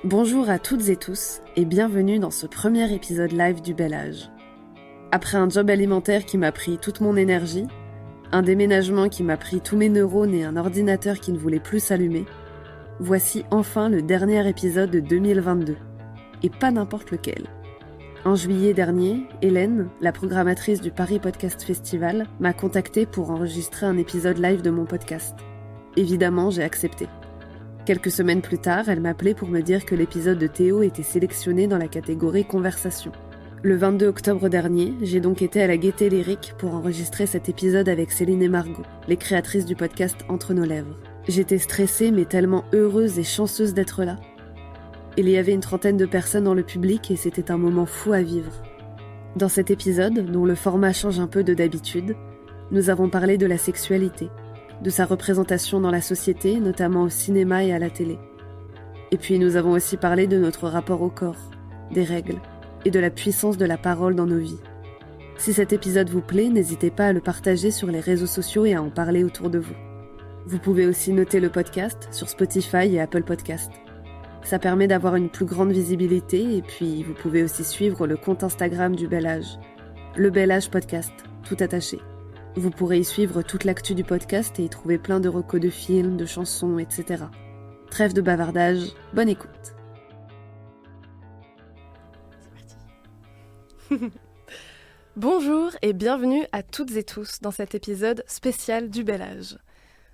Bonjour à toutes et tous et bienvenue dans ce premier épisode live du Bel Âge. Après un job alimentaire qui m'a pris toute mon énergie, un déménagement qui m'a pris tous mes neurones et un ordinateur qui ne voulait plus s'allumer, voici enfin le dernier épisode de 2022. Et pas n'importe lequel. En juillet dernier, Hélène, la programmatrice du Paris Podcast Festival, m'a contactée pour enregistrer un épisode live de mon podcast. Évidemment, j'ai accepté. Quelques semaines plus tard, elle m'appelait pour me dire que l'épisode de Théo était sélectionné dans la catégorie Conversation. Le 22 octobre dernier, j'ai donc été à la Gaîté Lyrique pour enregistrer cet épisode avec Céline et Margot, les créatrices du podcast Entre nos lèvres. J'étais stressée mais tellement heureuse et chanceuse d'être là. Il y avait une 30aine de personnes dans le public et c'était un moment fou à vivre. Dans cet épisode, dont le format change un peu de d'habitude, nous avons parlé de la sexualité, de sa représentation dans la société, notamment au cinéma et à la télé. Et puis nous avons aussi parlé de notre rapport au corps, des règles et de la puissance de la parole dans nos vies. Si cet épisode vous plaît, n'hésitez pas à le partager sur les réseaux sociaux et à en parler autour de vous. Vous pouvez aussi noter le podcast sur Spotify et Apple Podcast. Ça permet d'avoir une plus grande visibilité et puis vous pouvez aussi suivre le compte Instagram du Bel Âge, le Bel Âge Podcast, tout attaché. Vous pourrez y suivre toute l'actu du podcast et y trouver plein de recos de films, de chansons, etc. Trêve de bavardage, bonne écoute. C'est parti. Bonjour et bienvenue à toutes et tous dans cet épisode spécial du Bel Âge.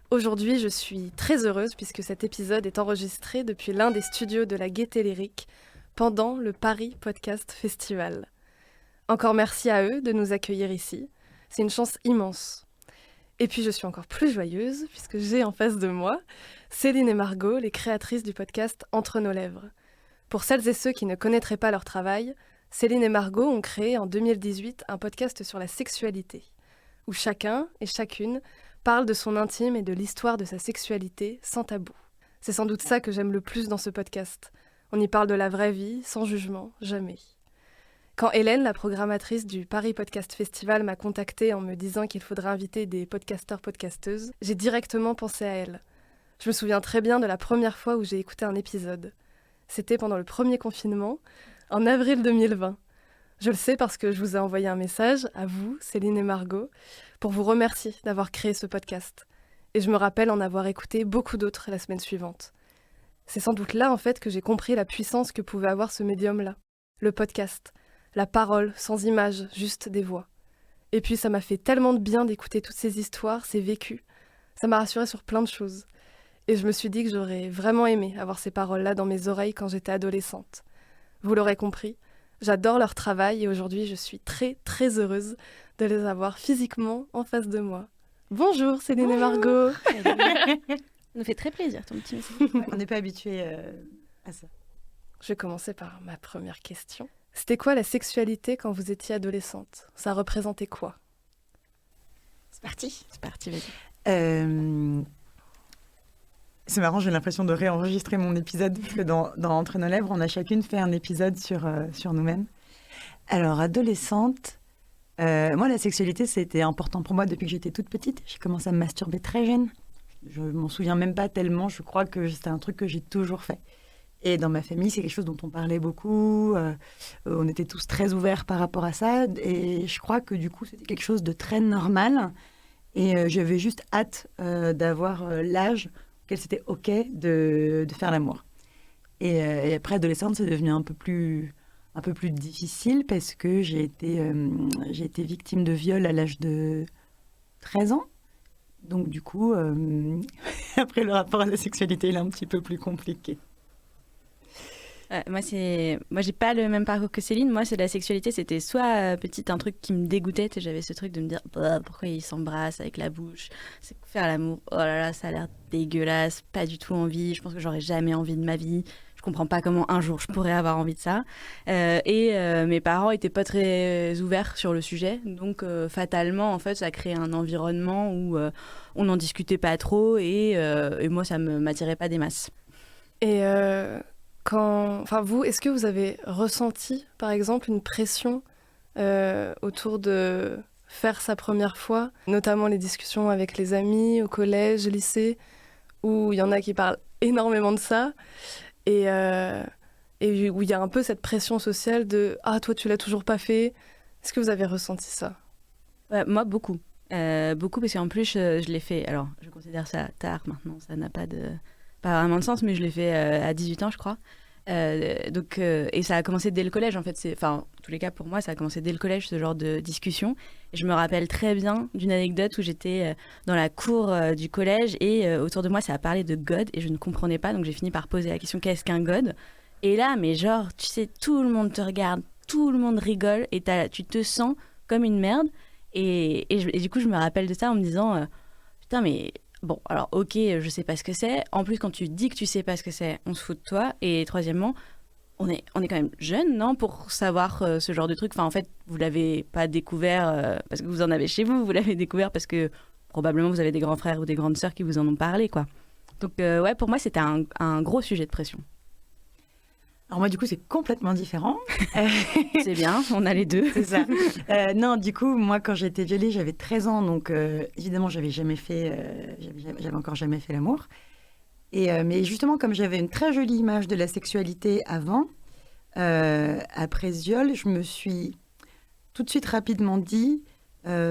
Aujourd'hui, je suis très heureuse puisque cet épisode est enregistré depuis l'un des studios de la Gaîté Lyrique pendant le Paris Podcast Festival. Encore merci à eux de nous accueillir ici. C'est une chance immense. Et puis je suis encore plus joyeuse puisque j'ai en face de moi Céline et Margot, les créatrices du podcast Entre nos lèvres. Pour celles et ceux qui ne connaîtraient pas leur travail, Céline et Margot ont créé en 2018 un podcast sur la sexualité, où chacun et chacune parle de son intime et de l'histoire de sa sexualité sans tabou. C'est sans doute ça que j'aime le plus dans ce podcast. On y parle de la vraie vie, sans jugement, jamais. Quand Hélène, la programmatrice du Paris Podcast Festival, m'a contactée en me disant qu'il faudrait inviter des podcasteurs-podcasteuses, j'ai directement pensé à elle. Je me souviens très bien de la première fois où j'ai écouté un épisode. C'était pendant le premier confinement, en avril 2020. Je le sais parce que je vous ai envoyé un message, à vous, Céline et Margot, pour vous remercier d'avoir créé ce podcast. Et je me rappelle en avoir écouté beaucoup d'autres la semaine suivante. C'est sans doute là, en fait, que j'ai compris la puissance que pouvait avoir ce médium-là, le podcast. La parole, sans images, juste des voix. Et puis ça m'a fait tellement de bien d'écouter toutes ces histoires, ces vécus. Ça m'a rassurée sur plein de choses. Et je me suis dit que j'aurais vraiment aimé avoir ces paroles-là dans mes oreilles quand j'étais adolescente. Vous l'aurez compris, j'adore leur travail et aujourd'hui je suis très très heureuse de les avoir physiquement en face de moi. Bonjour Céline et Margot. Ça nous fait très plaisir ton petit message. On n'est pas habitué à ça. Je vais commencer par ma première question. C'était quoi la sexualité quand vous étiez adolescente ? Ça représentait quoi ? C'est parti. C'est parti, vas-y. C'est marrant, j'ai l'impression de réenregistrer mon épisode parce que dans Entre nos lèvres, on a chacune fait un épisode sur nous-mêmes. Alors, adolescente, moi, la sexualité, c'était important pour moi depuis que j'étais toute petite. J'ai commencé à me masturber très jeune. Je m'en souviens même pas tellement. Je crois que c'était un truc que j'ai toujours fait. Et dans ma famille, c'est quelque chose dont on parlait beaucoup. On était tous très ouverts par rapport à ça. Et je crois que du coup, c'était quelque chose de très normal. Et j'avais juste hâte d'avoir l'âge auquel c'était OK de faire l'amour. Et après, adolescente, c'est devenu un peu plus difficile parce que j'ai été victime de viol à l'âge de 13 ans. Donc du coup, après, le rapport à la sexualité, il est un petit peu plus compliqué. Moi, j'ai pas le même parcours que Céline. Moi, c'est la sexualité, c'était soit petite, un truc qui me dégoûtait. J'avais ce truc de me dire pourquoi ils s'embrassent avec la bouche, c'est faire l'amour. Oh là là, ça a l'air dégueulasse, pas du tout envie. Je pense que j'aurais jamais envie de ma vie. Je comprends pas comment un jour je pourrais avoir envie de ça. Mes parents étaient pas très ouverts sur le sujet, donc fatalement, en fait, ça a créé un environnement où on n'en discutait pas trop et moi, ça m'attirait pas des masses. Et vous, est-ce que vous avez ressenti, par exemple, une pression autour de faire sa première fois, notamment les discussions avec les amis au collège, lycée, où il y en a qui parlent énormément de ça, et et où il y a un peu cette pression sociale de « Ah, toi, tu l'as toujours pas fait ». Est-ce que vous avez ressenti ça? Ouais, moi, beaucoup. Beaucoup, parce qu'en plus, je l'ai fait... Alors, je considère ça tard maintenant, ça n'a pas vraiment de sens, mais je l'ai fait à 18 ans, je crois. Et ça a commencé dès le collège, en fait. Enfin, en tous les cas, pour moi, ça a commencé dès le collège, ce genre de discussion. Et je me rappelle très bien d'une anecdote où j'étais dans la cour du collège et autour de moi, ça a parlé de God et je ne comprenais pas. Donc, j'ai fini par poser la question, qu'est-ce qu'un God? Et là, mais genre, tu sais, tout le monde te regarde, tout le monde rigole et tu te sens comme une merde. Et du coup, je me rappelle de ça en me disant, putain, mais... Bon, alors ok, je sais pas ce que c'est. En plus, quand tu dis que tu sais pas ce que c'est, on se fout de toi. Et troisièmement, on est quand même jeune, non, pour savoir ce genre de truc. Enfin, en fait, vous l'avez pas découvert parce que vous en avez chez vous. Vous l'avez découvert parce que probablement vous avez des grands frères ou des grandes sœurs qui vous en ont parlé, quoi. Donc ouais, pour moi, c'était un gros sujet de pression. Alors moi, du coup, c'est complètement différent. C'est bien, on a les deux. C'est ça. Non, du coup, moi, quand j'étais violée, j'avais 13 ans. Donc, évidemment, j'avais encore jamais fait l'amour. Mais justement, comme j'avais une très jolie image de la sexualité avant, après ce viol, je me suis tout de suite rapidement dit,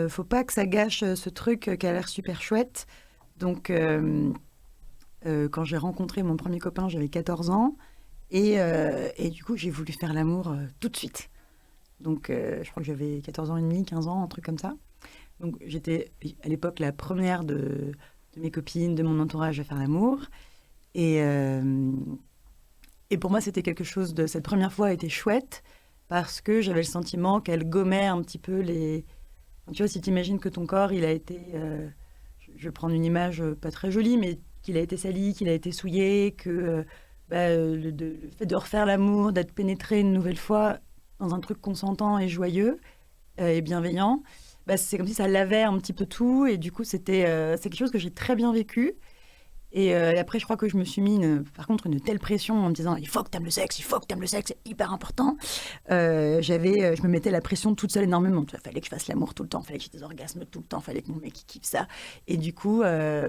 faut pas que ça gâche ce truc qui a l'air super chouette. Donc, quand j'ai rencontré mon premier copain, j'avais 14 ans. Et du coup, j'ai voulu faire l'amour tout de suite. Donc, je crois que j'avais 14 ans et demi, 15 ans, un truc comme ça. Donc, j'étais à l'époque la première de mes copines, de mon entourage à faire l'amour. Et pour moi, c'était quelque chose de... Cette première fois était chouette parce que j'avais le sentiment qu'elle gommait un petit peu les... Tu vois, si tu imagines que ton corps, il a été... je vais prendre une image pas très jolie, mais qu'il a été sali, qu'il a été souillé, que... le fait de refaire l'amour, d'être pénétré une nouvelle fois dans un truc consentant et joyeux et bienveillant, c'est comme si ça lavait un petit peu tout. Et du coup, c'est quelque chose que j'ai très bien vécu. Et après, je crois que je me suis mis, par contre, une telle pression en me disant « Il faut que t'aimes le sexe, c'est hyper important ». Je me mettais la pression toute seule énormément. Il fallait que je fasse l'amour tout le temps, il fallait que j'ai des orgasmes tout le temps, il fallait que mon mec kiffe ça. Et du coup, je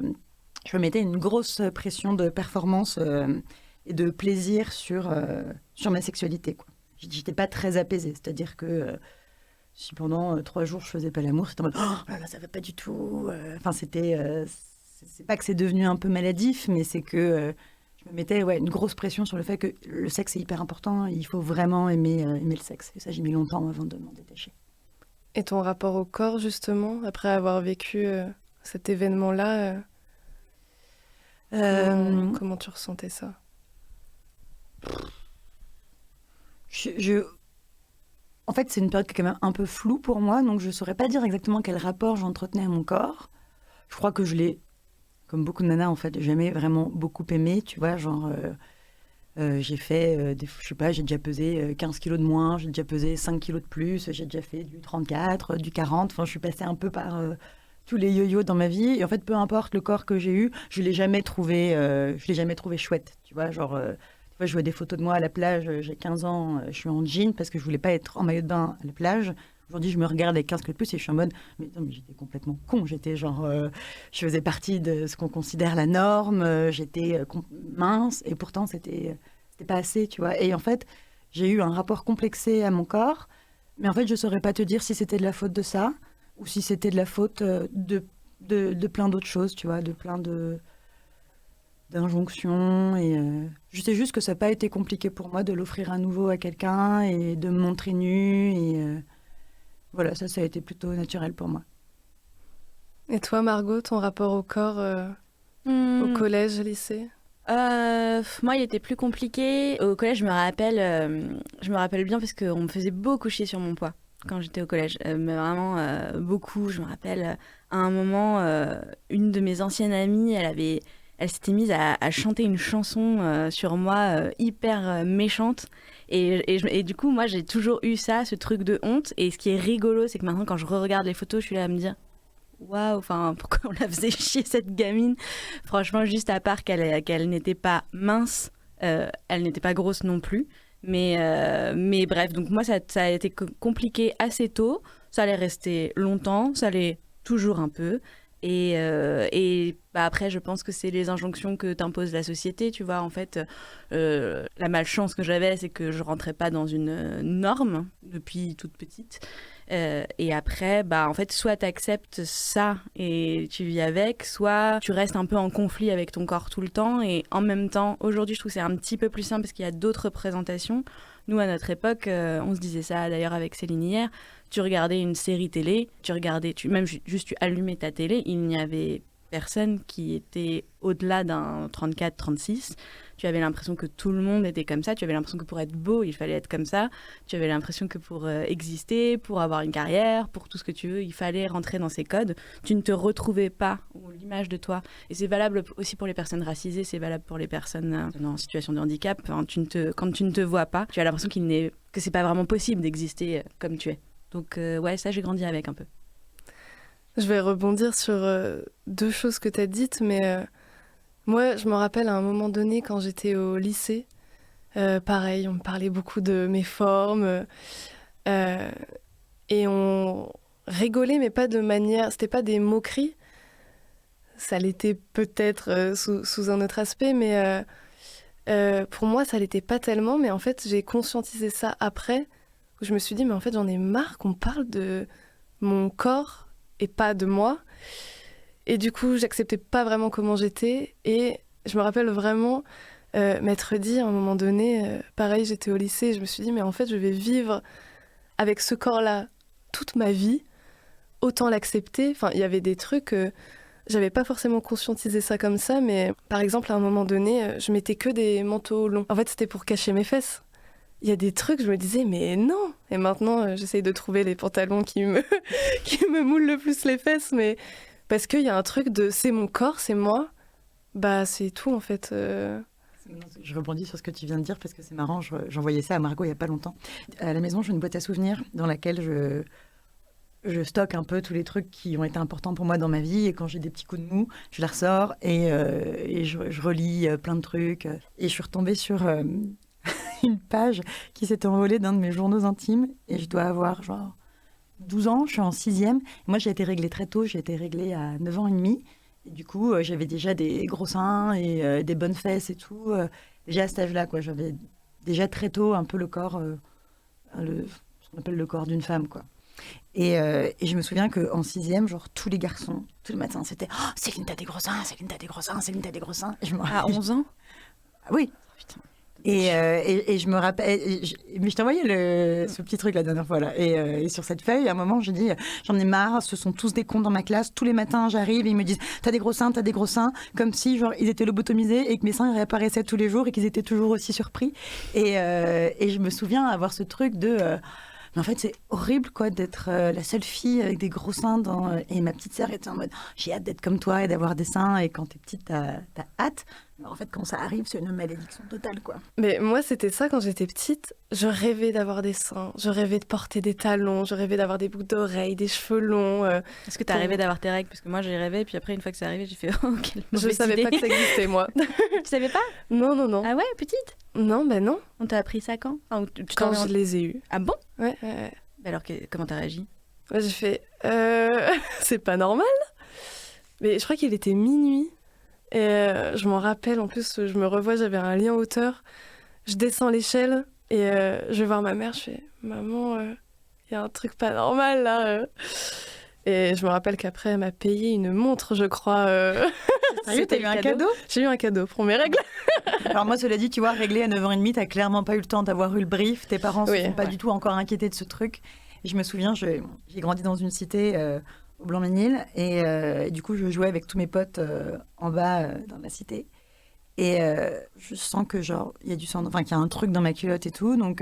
me mettais une grosse pression de performance et de plaisir sur ma sexualité, quoi. J'étais pas très apaisée, c'est-à-dire que si pendant 3 jours je faisais pas l'amour, c'était en mode « Oh là là, ça va pas du tout ». Enfin, c'est pas que c'est devenu un peu maladif, mais c'est que je me mettais une grosse pression sur le fait que le sexe est hyper important, et il faut vraiment aimer le sexe. Et ça, j'ai mis longtemps avant de m'en détacher. Et ton rapport au corps, justement, après avoir vécu cet événement-là, comment tu ressentais ça? En fait, c'est une période qui est quand même un peu floue pour moi, donc je ne saurais pas dire exactement quel rapport j'entretenais à mon corps. Je crois que je l'ai, comme beaucoup de nanas, en fait, jamais vraiment beaucoup aimé, tu vois, genre... j'ai fait, je sais pas, j'ai déjà pesé 15 kilos de moins, j'ai déjà pesé 5 kilos de plus, j'ai déjà fait du 34, du 40, enfin, je suis passée un peu par tous les yo-yo dans ma vie. Et en fait, peu importe le corps que j'ai eu, je l'ai jamais trouvé chouette, tu vois, genre... je vois des photos de moi à la plage, j'ai 15 ans, je suis en jean parce que je voulais pas être en maillot de bain à la plage. Aujourd'hui, je me regarde avec 15 kilos de plus et je suis en mode, mais j'étais complètement con. J'étais genre, je faisais partie de ce qu'on considère la norme, j'étais mince et pourtant, c'était pas assez, tu vois. Et en fait, j'ai eu un rapport complexé à mon corps, mais en fait, je saurais pas te dire si c'était de la faute de ça ou si c'était de la faute de plein d'autres choses, tu vois, de plein d'injonctions. Et je sais juste que ça n'a pas été compliqué pour moi de l'offrir à nouveau à quelqu'un et de me montrer nue. Et voilà, ça a été plutôt naturel pour moi. Et toi, Margot, ton rapport au corps au collège, lycée? Moi, il était plus compliqué. Au collège, je me rappelle bien parce qu'on me faisait beaucoup chier sur mon poids quand j'étais au collège. Mais vraiment beaucoup. Je me rappelle, à un moment, une de mes anciennes amies, elle s'était mise à chanter une chanson sur moi hyper méchante. Et du coup, moi, j'ai toujours eu ça, ce truc de honte. Et ce qui est rigolo, c'est que maintenant, quand je re-regarde les photos, je suis là à me dire waouh, enfin, pourquoi on la faisait chier, cette gamine? Franchement, juste à part qu'elle n'était pas mince, elle n'était pas grosse non plus. Mais bref, donc moi, ça a été compliqué assez tôt. Ça allait rester longtemps, ça allait toujours un peu. Et bah après, je pense que c'est les injonctions que t'impose la société, tu vois. En fait, la malchance que j'avais, c'est que je rentrais pas dans une norme depuis toute petite. Et après, bah, en fait, soit tu acceptes ça et tu vis avec, soit tu restes un peu en conflit avec ton corps tout le temps. Et en même temps, aujourd'hui, je trouve que c'est un petit peu plus simple parce qu'il y a d'autres représentations. Nous, à notre époque, on se disait ça d'ailleurs avec Céline hier, tu regardais une série télé, même juste tu allumais ta télé, il n'y avait personne qui était au-delà d'un 34-36. Tu avais l'impression que tout le monde était comme ça. Tu avais l'impression que pour être beau, il fallait être comme ça. Tu avais l'impression que pour exister, pour avoir une carrière, pour tout ce que tu veux, il fallait rentrer dans ces codes. Tu ne te retrouvais pas ou l'image de toi. Et c'est valable aussi pour les personnes racisées, c'est valable pour les personnes en situation de handicap. Enfin, quand tu ne te vois pas, tu as l'impression que c'est pas vraiment possible d'exister comme tu es. Donc ouais, ça j'ai grandi avec un peu. Je vais rebondir sur 2 choses que tu as dites, mais moi, je me rappelle à un moment donné, quand j'étais au lycée, pareil, on me parlait beaucoup de mes formes, et on rigolait, mais pas de manière... C'était pas des moqueries, ça l'était peut-être sous un autre aspect, mais pour moi, ça l'était pas tellement, mais en fait, j'ai conscientisé ça après, où je me suis dit, mais en fait, j'en ai marre qu'on parle de mon corps et pas de moi. Et du coup, j'acceptais pas vraiment comment j'étais. Et je me rappelle vraiment m'être dit à un moment donné, pareil, j'étais au lycée, je me suis dit, mais en fait, je vais vivre avec ce corps-là toute ma vie, autant l'accepter. Enfin, il y avait des trucs, j'avais pas forcément conscientisé ça comme ça, mais par exemple, à un moment donné, je mettais que des manteaux longs. En fait, c'était pour cacher mes fesses. Il y a des trucs, je me disais, mais non. Et maintenant, j'essaye de trouver les pantalons qui me moulent le plus les fesses, mais parce qu'il y a un truc de c'est mon corps, c'est moi, bah c'est tout en fait. Je rebondis sur ce que tu viens de dire parce que c'est marrant, j'envoyais ça à Margot il n'y a pas longtemps. À la maison, j'ai une boîte à souvenirs dans laquelle je stocke un peu tous les trucs qui ont été importants pour moi dans ma vie, et quand j'ai des petits coups de mou, je la ressors et je relis plein de trucs. Et je suis retombée sur... une page qui s'était envolée d'un de mes journaux intimes, et je dois avoir genre 12 ans, je suis en 6e. Moi, j'ai été réglée très tôt, j'ai été réglée à 9 ans et demi. Et du coup, j'avais déjà des gros seins et des bonnes fesses et tout. Déjà à cet âge-là, quoi. J'avais déjà très tôt un peu le corps, ce qu'on appelle le corps d'une femme, quoi. Et je me souviens qu'en 6e, genre tous les garçons, tous les matins, c'était « Oh, Céline, t'as des gros seins, Céline, t'as des gros seins, Céline, t'as des gros seins ». À 11 ans ? Oui. Putain. Et je me rappelle, mais je t'ai envoyé ce petit truc la dernière fois là. Et sur cette feuille, à un moment, j'ai dit, j'en ai marre, ce sont tous des cons dans ma classe. Tous les matins, j'arrive et ils me disent, t'as des gros seins, comme si genre ils étaient lobotomisés et que mes seins réapparaissaient tous les jours et qu'ils étaient toujours aussi surpris. Et je me souviens avoir ce truc de mais en fait, c'est horrible quoi d'être la seule fille avec des gros seins. Et ma petite sœur était en mode, j'ai hâte d'être comme toi et d'avoir des seins. Et quand t'es petite, t'as hâte. Mais en fait, quand ça arrive, c'est une malédiction totale, quoi. Mais moi, c'était ça quand j'étais petite. Je rêvais d'avoir des seins, je rêvais de porter des talons, je rêvais d'avoir des boucles d'oreilles, des cheveux longs. Est-ce que t'as rêvé d'avoir tes règles ? Parce que moi, j'ai rêvé, puis après, une fois que c'est arrivé, j'ai fait, oh, quelle mauvaise idée. Je savais pas que ça existait, moi. Tu savais pas ? Non. Ah ouais, petite ? Non, ben non. On t'a appris ça quand ? Enfin, Quand je les ai eus. Ah bon ? Ouais. Bah alors, comment t'as réagi ? Ouais, j'ai fait, c'est pas normal. Mais je crois qu'il était minuit. Et je m'en rappelle, en plus, je me revois, j'avais un lit en hauteur. Je descends l'échelle et je vais voir ma mère. Je fais, maman, il y a un truc pas normal là. Et je me rappelle qu'après, elle m'a payé une montre, je crois. Sérieux, t'as eu un cadeau ? J'ai eu un cadeau pour mes règles. Alors moi, cela dit, tu vois, réglé à 9h30, t'as clairement pas eu le temps d'avoir eu le brief. Tes parents ne sont pas du tout encore inquiétés de ce truc. Et je me souviens, j'ai grandi dans une cité au Blanc-Ménil. Et du coup, je jouais avec tous mes potes en bas dans la cité. Et je sens que genre il y a du sang, enfin qu'il y a un truc dans ma culotte et tout. Donc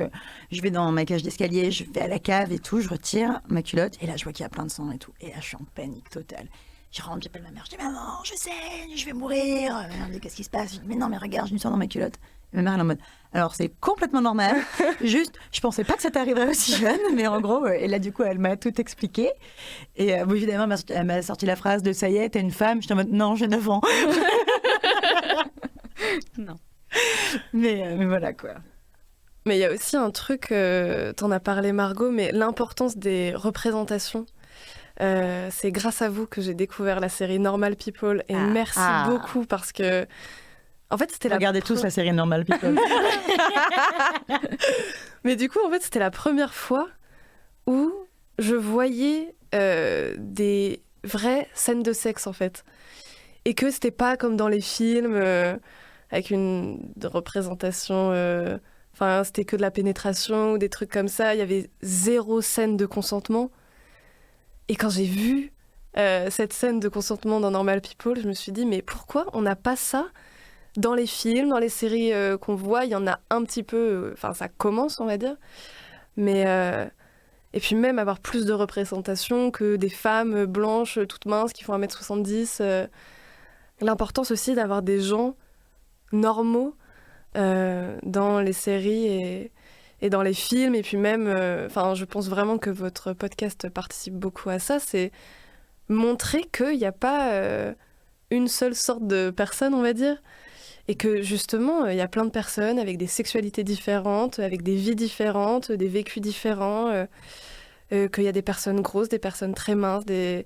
je vais dans ma cage d'escalier, je vais à la cave et tout, je retire ma culotte et là je vois qu'il y a plein de sang et tout. Et là je suis en panique totale. Je rentre, j'appelle ma mère, je dis maman, je saigne, je vais mourir. Ma mère me dit qu'est-ce qui se passe ? Je dis mais non mais regarde, j'ai du sang dans ma culotte. Et ma mère elle est en mode alors c'est complètement normal. Juste je pensais pas que ça t'arriverait aussi jeune, mais en gros et là du coup elle m'a tout expliqué. Et bon, évidemment elle m'a sorti la phrase de ça y est t'es une femme. J'étais en mode non j'ai 9 ans. Non. Mais voilà quoi. Mais il y a aussi un truc, t'en as parlé Margot, mais l'importance des représentations. C'est grâce à vous que j'ai découvert la série Normal People et merci beaucoup parce que en fait c'était Regardez tous la série Normal People. Mais du coup en fait c'était la première fois où je voyais des vraies scènes de sexe en fait et que c'était pas comme dans les films avec une représentation enfin c'était que de la pénétration ou des trucs comme ça, il y avait 0 scène de consentement. Et quand j'ai vu cette scène de consentement dans Normal People, je me suis dit, mais pourquoi on n'a pas ça dans les films, dans les séries qu'on voit? Il y en a un petit peu, enfin ça commence, on va dire. Mais, et puis même avoir plus de représentation que des femmes blanches, toutes minces, qui font 1m70. L'importance aussi d'avoir des gens normaux dans les séries et dans les films, et puis même, je pense vraiment que votre podcast participe beaucoup à ça, c'est montrer qu'il n'y a pas une seule sorte de personne, on va dire, et que justement, il y a plein de personnes avec des sexualités différentes, avec des vies différentes, des vécus différents, qu'il y a des personnes grosses, des personnes très minces, des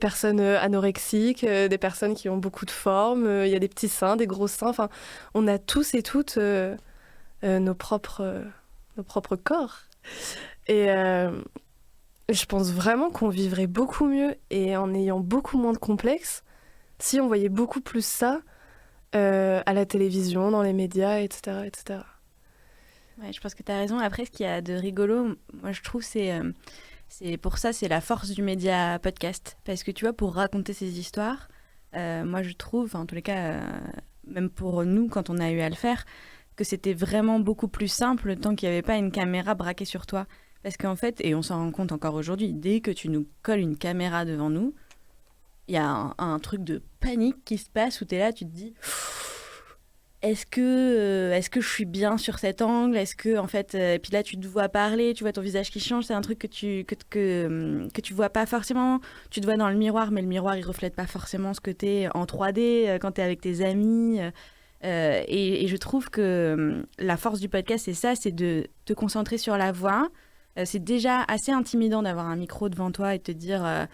personnes anorexiques, des personnes qui ont beaucoup de formes, il y a des petits seins, des gros seins, enfin, on a tous et toutes nos propres corps. Et je pense vraiment qu'on vivrait beaucoup mieux et en ayant beaucoup moins de complexes si on voyait beaucoup plus ça à la télévision, dans les médias, etc. etc. Ouais, je pense que tu as raison. Après, ce qu'il y a de rigolo, moi je trouve, c'est pour ça, c'est la force du média podcast. Parce que tu vois, pour raconter ces histoires, moi je trouve, en tous les cas, même pour nous, quand on a eu à le faire, que c'était vraiment beaucoup plus simple tant qu'il n'y avait pas une caméra braquée sur toi. Parce qu'en fait, et on s'en rend compte encore aujourd'hui, dès que tu nous colles une caméra devant nous, il y a un truc de panique qui se passe où tu es là, tu te dis est-ce que je suis bien sur cet angle, est-ce que en fait et puis là tu te vois parler, tu vois ton visage qui change, c'est un truc que tu vois pas forcément, tu te vois dans le miroir mais le miroir il reflète pas forcément ce que tu es en 3D quand tu es avec tes amis et je trouve que la force du podcast c'est ça, c'est de te concentrer sur la voix. C'est déjà assez intimidant d'avoir un micro devant toi et de te dire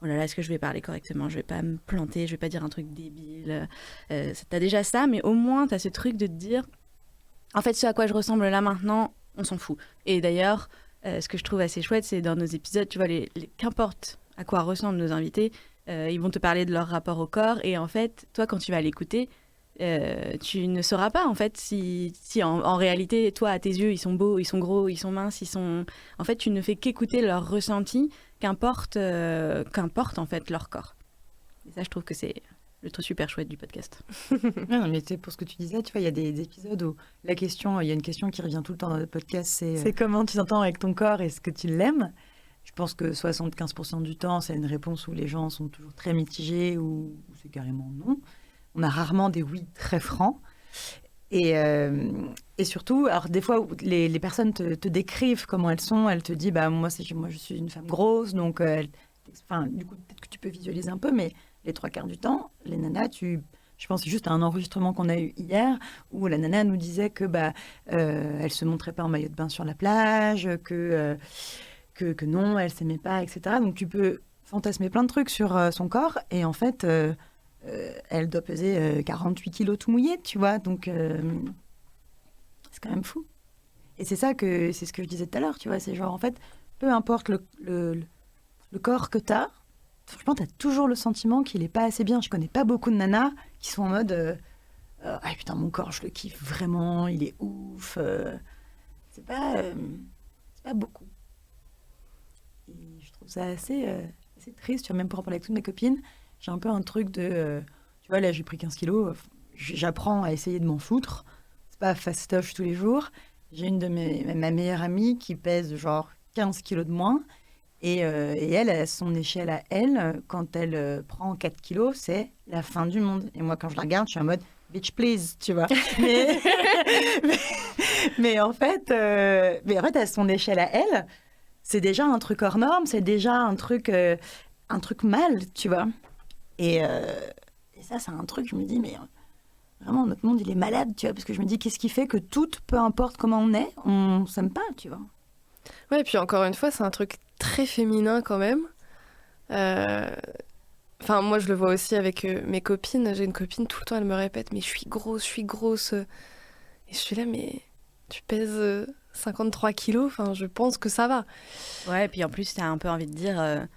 oh là là, est-ce que je vais parler correctement? Je vais pas me planter, je vais pas dire un truc débile. T'as déjà ça, mais au moins t'as ce truc de te dire en fait, ce à quoi je ressemble là maintenant, on s'en fout. Et d'ailleurs, ce que je trouve assez chouette, c'est dans nos épisodes, tu vois, qu'importe à quoi ressemblent nos invités, ils vont te parler de leur rapport au corps. Et en fait, toi, quand tu vas l'écouter, tu ne sauras pas en fait si en réalité toi à tes yeux ils sont beaux, ils sont gros, ils sont minces, en fait tu ne fais qu'écouter leur ressenti, qu'importe en fait leur corps. Et ça je trouve que c'est le truc super chouette du podcast. Non, mais pour ce que tu disais, tu vois, il y a des épisodes où il y a une question qui revient tout le temps dans le podcast, c'est comment tu t'entends avec ton corps, est-ce que tu l'aimes? Je pense que 75% du temps c'est une réponse où les gens sont toujours très mitigés ou c'est carrément non. On a rarement des oui très francs. Et surtout, alors des fois, les personnes te décrivent comment elles sont. Elles te disent, moi, je suis une femme grosse, donc du coup, peut-être que tu peux visualiser un peu, mais les 3/4 du temps, les nanas, je pense juste à un enregistrement qu'on a eu hier, où la nana nous disait que elle se montrait pas en maillot de bain sur la plage, que non, elle s'aimait pas, etc. Donc tu peux fantasmer plein de trucs sur son corps, et en fait... elle doit peser 48 kilos tout mouillé, tu vois, donc c'est quand même fou. Et c'est ce que je disais tout à l'heure, tu vois, c'est genre, en fait, peu importe le corps que t'as, franchement, t'as toujours le sentiment qu'il est pas assez bien. Je connais pas beaucoup de nanas qui sont en mode ah putain, mon corps, je le kiffe vraiment, il est ouf. C'est pas beaucoup. Et je trouve ça assez triste, tu vois, même pour en parler avec toutes mes copines. J'ai un peu un truc de... tu vois, là, j'ai pris 15 kilos. J'apprends à essayer de m'en foutre. C'est pas fastoche tous les jours. J'ai une de ma meilleure amie qui pèse genre 15 kilos de moins. Et elle, à son échelle à elle, quand elle prend 4 kilos, c'est la fin du monde. Et moi, quand je la regarde, je suis en mode « bitch, please », tu vois. mais en fait, à son échelle à elle, c'est déjà un truc hors norme. C'est déjà un truc mal, tu vois. Et ça, c'est un truc, je me dis, mais vraiment, notre monde, il est malade, tu vois, parce que je me dis, qu'est-ce qui fait que peu importe comment on est, on s'aime pas, tu vois. Ouais, et puis encore une fois, c'est un truc très féminin quand même. Enfin, moi, je le vois aussi avec mes copines. J'ai une copine, tout le temps, elle me répète, mais je suis grosse, je suis grosse. Et je suis là, mais tu pèses 53 kilos, enfin, je pense que ça va. Ouais, et puis en plus, t'as un peu envie de dire.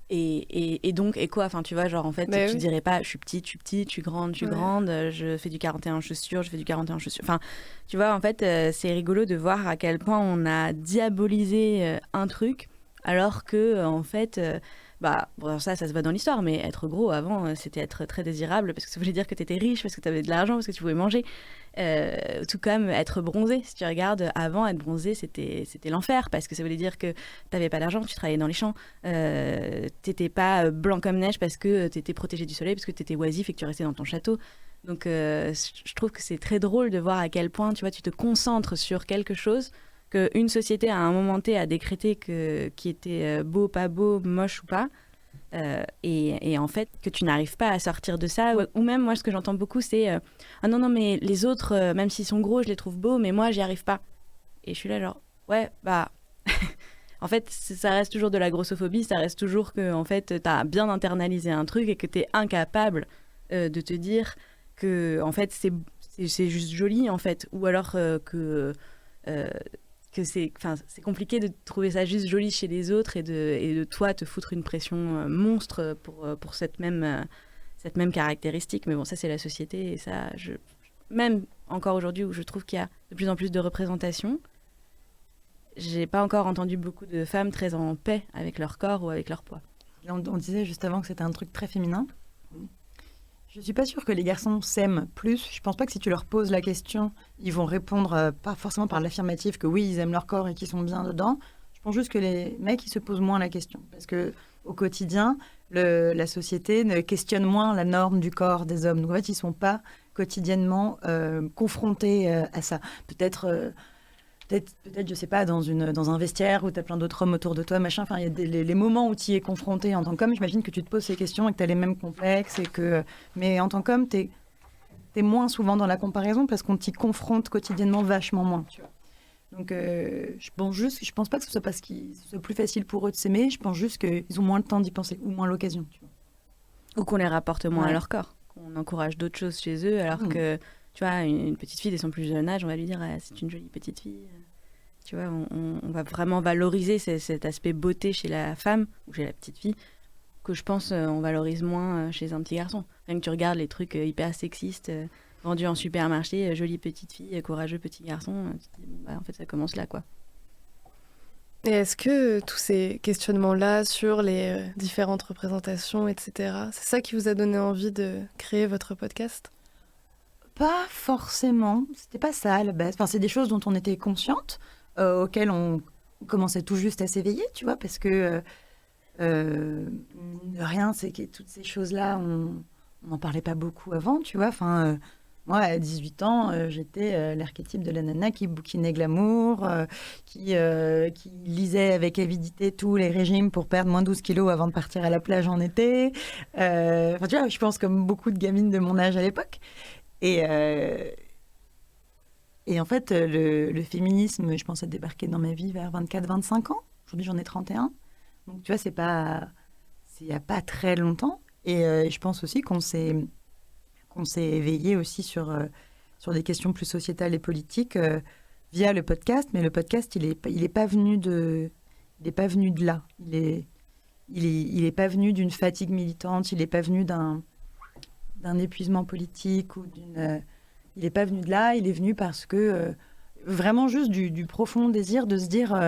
Et donc, et quoi? Enfin, tu vois, genre, en fait, Mais tu oui. dirais pas, je suis petite, je suis grande, Ouais. je fais du 41 en chaussures, je fais du 41 en chaussures. Enfin, tu vois, en fait, c'est rigolo de voir à quel point on a diabolisé un truc, alors que, en fait, bah, bon, ça se voit dans l'histoire, mais être gros avant, c'était être très désirable, parce que ça voulait dire que t'étais riche, parce que t'avais de l'argent, parce que tu pouvais manger. Tout comme être bronzé. Si tu regardes, avant, être bronzé, c'était l'enfer, parce que ça voulait dire que t'avais pas d'argent, tu travaillais dans les champs. T'étais pas blanc comme neige parce que t'étais protégé du soleil, parce que t'étais oisif et que tu restais dans ton château. Donc je trouve que c'est très drôle de voir à quel point tu vois, tu te concentres sur quelque chose qu'une société à un moment T a décrété qui était beau, pas beau, moche ou pas. Et en fait, que tu n'arrives pas à sortir de ça. Ou même, moi, ce que j'entends beaucoup, c'est ah non, non, mais les autres, même s'ils sont gros, je les trouve beaux, mais moi, j'y arrive pas. Et je suis là, genre, ouais, bah. En fait, ça reste toujours de la grossophobie, ça reste toujours que en fait, t'as bien internalisé un truc et que t'es incapable de te dire que en fait, c'est juste joli, en fait. Ou alors euh, que c'est compliqué de trouver ça juste joli chez les autres et de toi te foutre une pression monstre pour cette même caractéristique. Mais bon, ça, c'est la société et ça, même encore aujourd'hui où je trouve qu'il y a de plus en plus de représentation, j'ai pas encore entendu beaucoup de femmes très en paix avec leur corps ou avec leur poids. On disait juste avant que c'était un truc très féminin. Je suis pas sûre que les garçons s'aiment plus. Je pense pas que si tu leur poses la question, ils vont répondre pas forcément par l'affirmative que oui, ils aiment leur corps et qu'ils sont bien dedans. Je pense juste que les mecs, ils se posent moins la question. Parce que au quotidien, la société ne questionne moins la norme du corps des hommes. Donc en fait, ils sont pas quotidiennement confrontés à ça. Peut-être, je sais pas, dans un vestiaire où tu as plein d'autres hommes autour de toi, machin. Enfin, il y a les moments où tu y es confronté en tant qu'homme. J'imagine que tu te poses ces questions et que tu as les mêmes complexes. Mais en tant qu'homme, tu es moins souvent dans la comparaison parce qu'on t'y confronte quotidiennement vachement moins. Tu vois. Donc, je pense pas que ce soit parce qu'il soit plus facile pour eux de s'aimer. Je pense juste qu'ils ont moins le temps d'y penser ou moins l'occasion. Tu vois. Ou qu'on les rapporte moins à Ouais. leur corps. Qu'on encourage d'autres choses chez eux alors que, tu vois, une petite fille dès son plus jeune âge, on va lui dire ah, c'est une jolie petite fille. Tu vois, on va vraiment valoriser cet aspect beauté chez la femme ou chez la petite fille que je pense on valorise moins chez un petit garçon. Rien que tu regardes les trucs hyper sexistes vendus en supermarché, jolie petite fille, courageux petit garçon, tu te dis, bon, bah, en fait ça commence là quoi. Et est-ce que tous ces questionnements-là sur les différentes représentations, etc., c'est ça qui vous a donné envie de créer votre podcast? Pas forcément. C'était pas ça à la base. Enfin, c'est des choses dont on était consciente, auxquelles on commençait tout juste à s'éveiller, tu vois, parce que mine de rien, c'est que toutes ces choses-là, on n'en parlait pas beaucoup avant, tu vois. Enfin, moi, à 18 ans, j'étais l'archétype de la nana qui bouquinait Glamour, qui lisait avec avidité tous les régimes pour perdre moins 12 kilos avant de partir à la plage en été. Enfin, tu vois, je pense comme beaucoup de gamines de mon âge à l'époque. Et, et en fait, le féminisme, je pense, a débarqué dans ma vie vers 24-25 ans. Aujourd'hui, j'en ai 31. Donc, tu vois, c'est il n'y a pas très longtemps. Et je pense aussi qu'on s'est éveillé aussi sur des questions plus sociétales et politiques via le podcast. Mais le podcast, il est pas venu de là. Il est pas venu d'une fatigue militante. Il n'est pas venu d'un épuisement politique ou il n'est pas venu de là, il est venu parce que vraiment juste du profond désir de se dire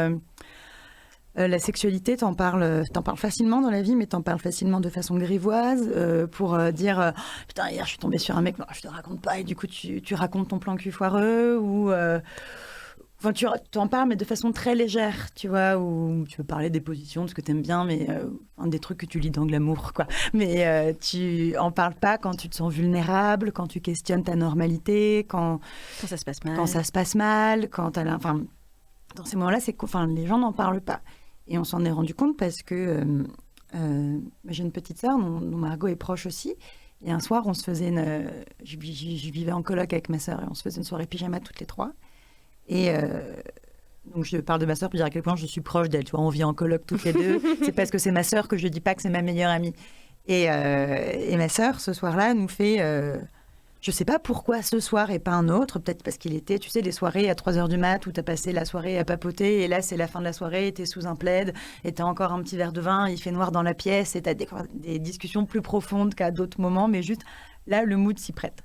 la sexualité, t'en parles facilement dans la vie, mais t'en parles facilement de façon grivoise pour dire putain, hier je suis tombée sur un mec, non, je te raconte pas, et du coup tu racontes ton plan cul foireux ou enfin, tu en parles, mais de façon très légère, tu vois, où tu peux parler des positions, de ce que tu aimes bien, mais des trucs que tu lis dans Glamour, quoi. Mais tu en parles pas quand tu te sens vulnérable, quand tu questionnes ta normalité, quand ça se passe mal. Quand ça se passe mal, enfin, dans ces moments-là, les gens n'en parlent pas. Et on s'en est rendu compte parce que j'ai une petite sœur dont Margot est proche aussi. Et un soir, on se faisait je vivais en coloc avec ma sœur et on se faisait une soirée pyjama toutes les trois. Et Donc je parle de ma sœur pour dire à quel point je suis proche d'elle. Tu vois, on vit en coloc toutes les deux. C'est parce que c'est ma sœur que je dis pas que c'est ma meilleure amie. Et ma sœur, ce soir-là, nous fait... je sais pas pourquoi ce soir et pas un autre. Peut-être parce qu'il était, tu sais, des soirées à 3h du mat où tu as passé la soirée à papoter. Et là, c'est la fin de la soirée, tu es sous un plaid et tu as encore un petit verre de vin. Il fait noir dans la pièce et tu as des discussions plus profondes qu'à d'autres moments. Mais juste, là, le mood s'y prête.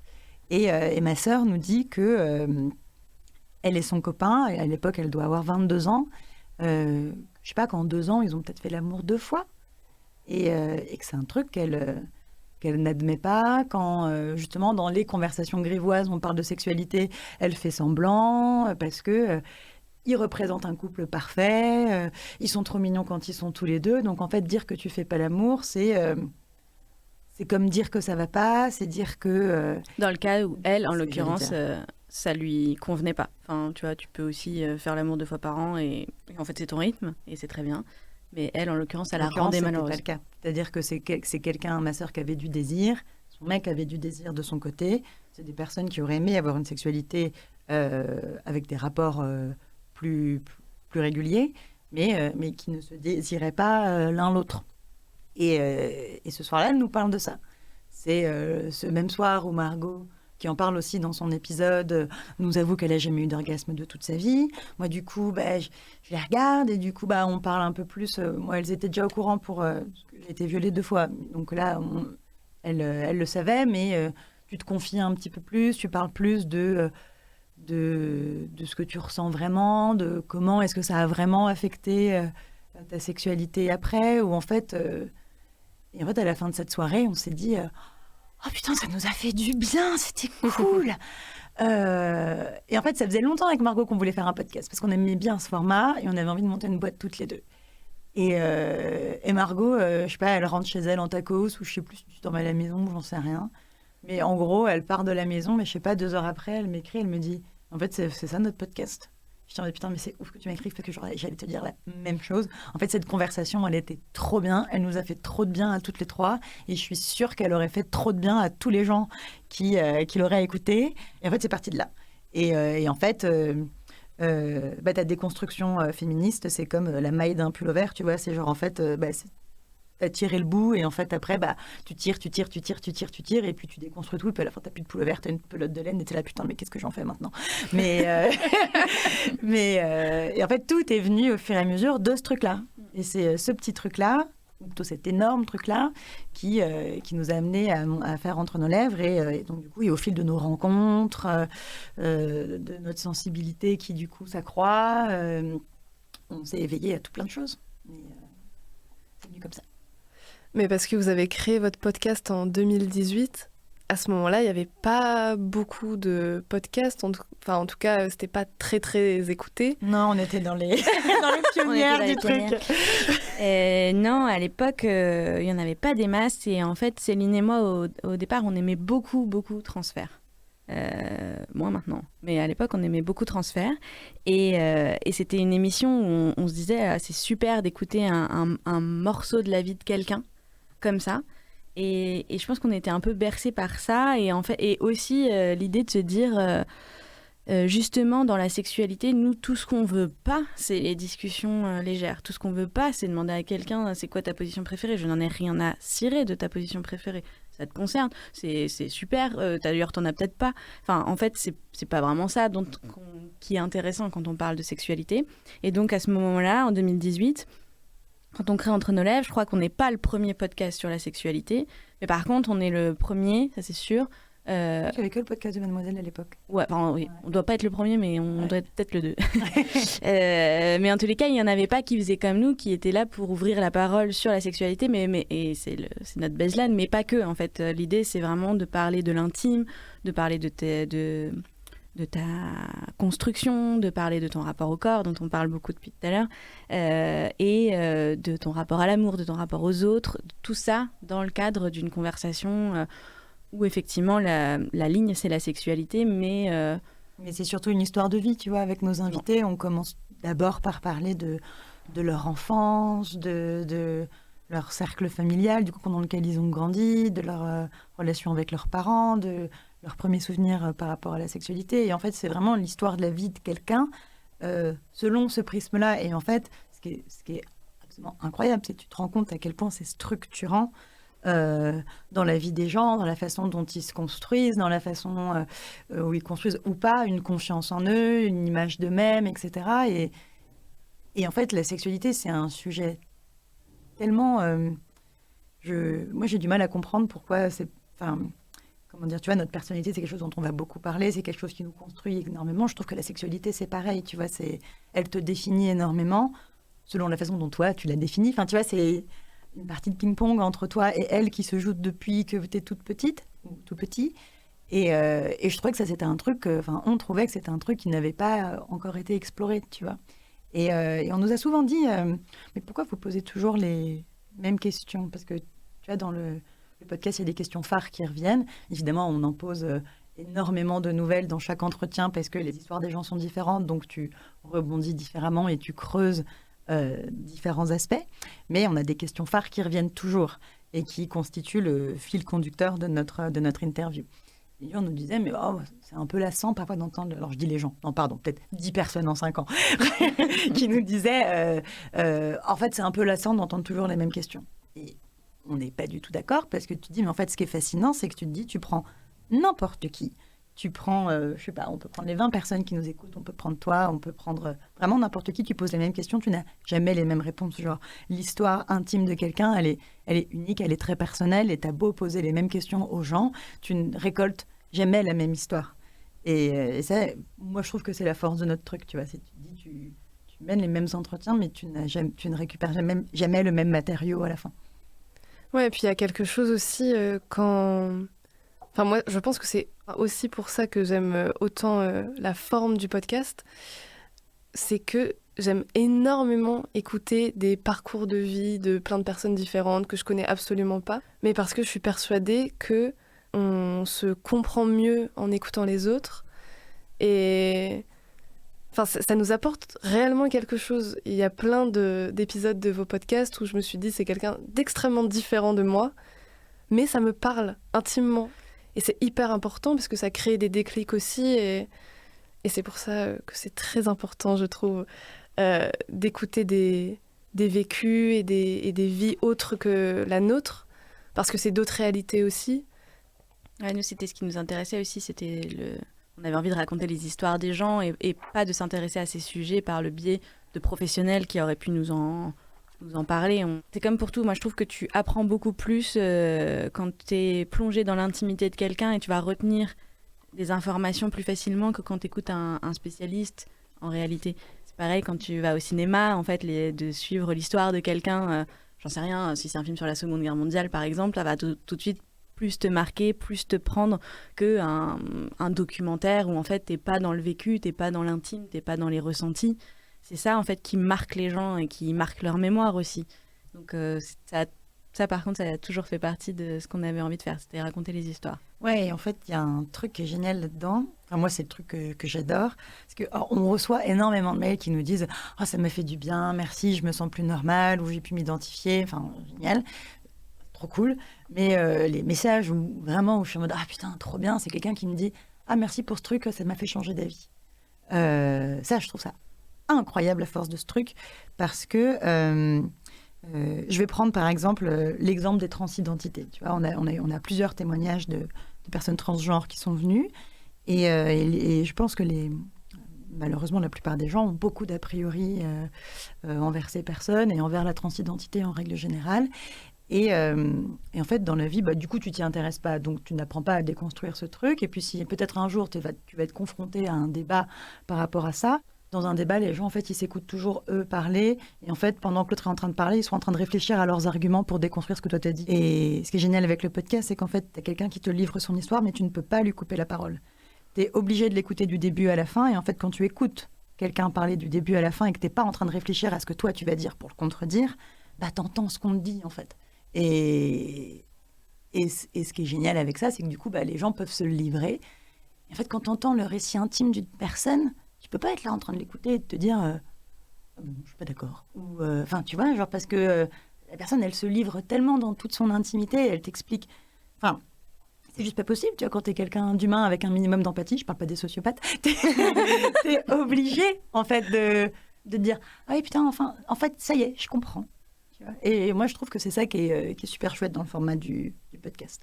Et ma sœur nous dit que... elle et son copain, à l'époque, elle doit avoir 22 ans. Je sais pas, qu'en 2 ans, ils ont peut-être fait l'amour 2 fois. Et que c'est un truc qu'elle n'admet pas. Quand, justement, dans les conversations grivoises, on parle de sexualité, elle fait semblant parce que ils représentent un couple parfait. Ils sont trop mignons quand ils sont tous les deux. Donc, en fait, dire que tu fais pas l'amour, c'est comme dire que ça va pas, c'est dire que... Dans le cas où elle, en c'est l'occurrence, délicat. ça lui convenait pas. Enfin, tu vois, tu peux aussi faire l'amour 2 fois par an et en fait, c'est ton rythme et c'est très bien. Mais elle, en l'occurrence, ça En la l'occurrence, rendait c'était malheureuse. pas le cas. C'est-à-dire que c'est quelqu'un, ma sœur, qui avait du désir, son mec avait du désir de son côté. C'est des personnes qui auraient aimé avoir une sexualité avec des rapports plus réguliers, mais qui ne se désiraient pas l'un l'autre. Et ce soir-là, elle nous parle de ça. C'est ce même soir où Margot, qui en parle aussi dans son épisode, nous avoue qu'elle n'a jamais eu d'orgasme de toute sa vie. Moi, du coup, je les regarde et du coup, on parle un peu plus. Moi, elles étaient déjà au courant j'ai été violée 2 fois. Donc là, elle le savait, mais tu te confies un petit peu plus, tu parles plus de ce que tu ressens vraiment, de comment est-ce que ça a vraiment affecté ta sexualité après, ou en fait... Et en fait, à la fin de cette soirée, on s'est dit oh putain, ça nous a fait du bien, c'était cool. Et en fait, ça faisait longtemps avec Margot qu'on voulait faire un podcast parce qu'on aimait bien ce format et on avait envie de monter une boîte toutes les deux. Et Margot, je sais pas, elle rentre chez elle en tacos ou je sais plus si tu t'en vas à la maison ou j'en sais rien. Mais en gros, elle part de la maison, mais je sais pas, 2 heures après, elle m'écrit, elle me dit en fait, c'est ça notre podcast. Je me dis, putain, mais c'est ouf que tu m'écrives parce que j'allais te dire la même chose. En fait, cette conversation, elle était trop bien. Elle nous a fait trop de bien à toutes les 3. Et je suis sûre qu'elle aurait fait trop de bien à tous les gens qui l'auraient écouté. Et en fait, c'est parti de là. Et en fait, ta déconstruction féministe, c'est comme la maille d'un pullover, tu vois. C'est genre, en fait, t'as tiré le bout et en fait après tu tires et puis tu déconstruis tout et puis à la fin t'as plus de pullover, t'as une pelote de laine et t'es là putain mais qu'est-ce que j'en fais maintenant, mais et en fait tout est venu au fur et à mesure de ce truc là et c'est ce petit truc là, plutôt cet énorme truc là qui nous a amené à faire Entre nos lèvres et donc du coup et au fil de nos rencontres de notre sensibilité qui du coup s'accroît, on s'est éveillé à tout plein de choses, mais c'est venu comme ça. Mais parce que vous avez créé votre podcast en 2018, à ce moment-là, il n'y avait pas beaucoup de podcasts. En tout cas, c'était pas très, très écouté. Non, on était dans les pionnières du truc. Non, à l'époque, il n'y en avait pas des masses. Et en fait, Céline et moi, au départ, on aimait beaucoup, beaucoup Transfert. Moins maintenant. Mais à l'époque, on aimait beaucoup Transfert. Et c'était une émission où on se disait, c'est super d'écouter un morceau de la vie de quelqu'un, comme ça. Et je pense qu'on était un peu bercés par ça. Et aussi l'idée de se dire, justement, dans la sexualité, nous, tout ce qu'on veut pas, c'est les discussions légères. Tout ce qu'on veut pas, c'est demander à quelqu'un, c'est quoi ta position préférée ? Je n'en ai rien à cirer de ta position préférée. Ça te concerne, c'est super, d'ailleurs t'en as peut-être pas. Enfin, en fait, c'est pas vraiment ça qui est intéressant quand on parle de sexualité. Et donc, à ce moment-là, en 2018, quand on crée Entre nos lèvres, je crois qu'on n'est pas le premier podcast sur la sexualité, mais par contre, on est le premier, ça c'est sûr. J'avais que le podcast de Mademoiselle à l'époque. Oui, on doit pas être le premier, mais on doit être peut-être le 2. Mais en tous les cas, il y en avait pas qui faisaient comme nous, qui étaient là pour ouvrir la parole sur la sexualité, et c'est notre baseline, mais pas que. En fait, l'idée, c'est vraiment de parler de l'intime, de parler de ta construction, de parler de ton rapport au corps, dont on parle beaucoup depuis tout à l'heure, et de ton rapport à l'amour, de ton rapport aux autres, tout ça dans le cadre d'une conversation où effectivement la ligne c'est la sexualité, mais c'est surtout une histoire de vie, tu vois. Avec nos invités, on commence d'abord par parler de leur enfance, de leur cercle familial, du coup dans lequel ils ont grandi, de leur relation avec leurs parents, de leurs premiers souvenirs par rapport à la sexualité. Et en fait, c'est vraiment l'histoire de la vie de quelqu'un selon ce prisme-là. Et en fait, ce qui est absolument incroyable, c'est que tu te rends compte à quel point c'est structurant dans la vie des gens, dans la façon dont ils se construisent, dans la façon où ils construisent ou pas une confiance en eux, une image d'eux-mêmes, etc. Et en fait, la sexualité, c'est un sujet tellement... moi, j'ai du mal à comprendre pourquoi c'est... Enfin, comment dire, tu vois, notre personnalité, c'est quelque chose dont on va beaucoup parler, c'est quelque chose qui nous construit énormément. Je trouve que la sexualité, c'est pareil, tu vois, elle te définit énormément selon la façon dont toi, tu la définis. Enfin, tu vois, c'est une partie de ping-pong entre toi et elle qui se joue depuis que tu es toute petite, ou tout petit. Et je trouvais que ça, c'était un truc, on trouvait que c'était un truc qui n'avait pas encore été exploré, tu vois. Et on nous a souvent dit, mais pourquoi vous posez toujours les mêmes questions? Parce que, tu vois, dans le podcast, il y a des questions phares qui reviennent. Évidemment, on en pose énormément de nouvelles dans chaque entretien parce que les histoires des gens sont différentes, donc tu rebondis différemment et tu creuses différents aspects. Mais on a des questions phares qui reviennent toujours et qui constituent le fil conducteur de notre interview. Les gens nous disaient, mais c'est un peu lassant parfois d'entendre... Alors, je dis les gens, non, pardon, peut-être 10 personnes en 5 ans, qui nous disaient, en fait, c'est un peu lassant d'entendre toujours les mêmes questions. Et on n'est pas du tout d'accord, parce que tu dis, mais en fait, ce qui est fascinant, c'est que tu te dis, tu prends n'importe qui. Tu prends, je sais pas, on peut prendre les 20 personnes qui nous écoutent, on peut prendre toi, on peut prendre vraiment n'importe qui, tu poses les mêmes questions, tu n'as jamais les mêmes réponses. Genre, l'histoire intime de quelqu'un, elle est unique, elle est très personnelle, et t'as beau poser les mêmes questions aux gens, tu ne récoltes jamais la même histoire. Et ça, moi, je trouve que c'est la force de notre truc, tu vois. Tu dis, tu mènes les mêmes entretiens, mais tu ne récupères jamais le même matériau à la fin. Ouais, et puis il y a quelque chose aussi quand... Enfin, moi, je pense que c'est aussi pour ça que j'aime autant la forme du podcast. C'est que j'aime énormément écouter des parcours de vie de plein de personnes différentes que je connais absolument pas. Mais parce que je suis persuadée que on se comprend mieux en écoutant les autres. Et... Enfin, ça nous apporte réellement quelque chose. Il y a plein d'épisodes de vos podcasts où je me suis dit c'est quelqu'un d'extrêmement différent de moi, mais ça me parle intimement. Et c'est hyper important parce que ça crée des déclics aussi. Et c'est pour ça que c'est très important, je trouve, d'écouter des vécus et des vies autres que la nôtre, parce que c'est d'autres réalités aussi. Ouais, nous, c'était ce qui nous intéressait aussi, on avait envie de raconter les histoires des gens et pas de s'intéresser à ces sujets par le biais de professionnels qui auraient pu nous en parler. C'est comme pour tout, moi je trouve que tu apprends beaucoup plus quand tu es plongé dans l'intimité de quelqu'un et tu vas retenir des informations plus facilement que quand tu écoutes un spécialiste en réalité. C'est pareil quand tu vas au cinéma, en fait, de suivre l'histoire de quelqu'un, j'en sais rien, si c'est un film sur la Seconde Guerre mondiale par exemple, ça va tout de suite plus te marquer, plus te prendre qu'un documentaire où en fait t'es pas dans le vécu, t'es pas dans l'intime, t'es pas dans les ressentis. C'est ça en fait qui marque les gens et qui marque leur mémoire aussi. Donc ça par contre ça a toujours fait partie de ce qu'on avait envie de faire, c'était raconter les histoires. Ouais, et en fait il y a un truc qui est génial là-dedans. Enfin, moi c'est le truc que j'adore, parce que on reçoit énormément de mails qui nous disent « ça m'a fait du bien, merci, je me sens plus normale » ou « j'ai pu m'identifier », enfin génial. Trop cool, mais les messages où je suis en mode « Ah putain, trop bien », c'est quelqu'un qui me dit « Ah merci pour ce truc, ça m'a fait changer d'avis ». Ça, je trouve ça incroyable, la force de ce truc, parce que je vais prendre par exemple l'exemple des transidentités. Tu vois, on a plusieurs témoignages de personnes transgenres qui sont venues, et je pense que malheureusement, la plupart des gens ont beaucoup d'a priori envers ces personnes et envers la transidentité en règle générale. Et en fait, dans la vie, du coup, tu t'y intéresses pas, donc tu n'apprends pas à déconstruire ce truc. Et puis, si peut-être un jour, tu vas être confronté à un débat par rapport à ça, dans un débat, les gens, en fait, ils s'écoutent toujours eux parler. Et en fait, pendant que l'autre est en train de parler, ils sont en train de réfléchir à leurs arguments pour déconstruire ce que toi t'as dit. Et ce qui est génial avec le podcast, c'est qu'en fait, tu as quelqu'un qui te livre son histoire, mais tu ne peux pas lui couper la parole. Tu es obligé de l'écouter du début à la fin. Et en fait, quand tu écoutes quelqu'un parler du début à la fin et que tu n'es pas en train de réfléchir à ce que toi, tu vas dire pour le contredire, t'entends ce qu'on te dit, en fait. Et ce qui est génial avec ça, c'est que du coup, les gens peuvent se livrer. Et en fait, quand tu entends le récit intime d'une personne, tu peux pas être là en train de l'écouter et de te dire je suis pas d'accord. Ou tu vois, genre parce que la personne, elle se livre tellement dans toute son intimité, elle t'explique. Enfin, c'est juste pas possible, tu vois, quand t'es quelqu'un d'humain avec un minimum d'empathie, je parle pas des sociopathes, t'es obligé, en fait, de te dire « Ah oui, putain, enfin, en fait, ça y est, je comprends. » Et moi, je trouve que c'est ça qui est super chouette dans le format du podcast.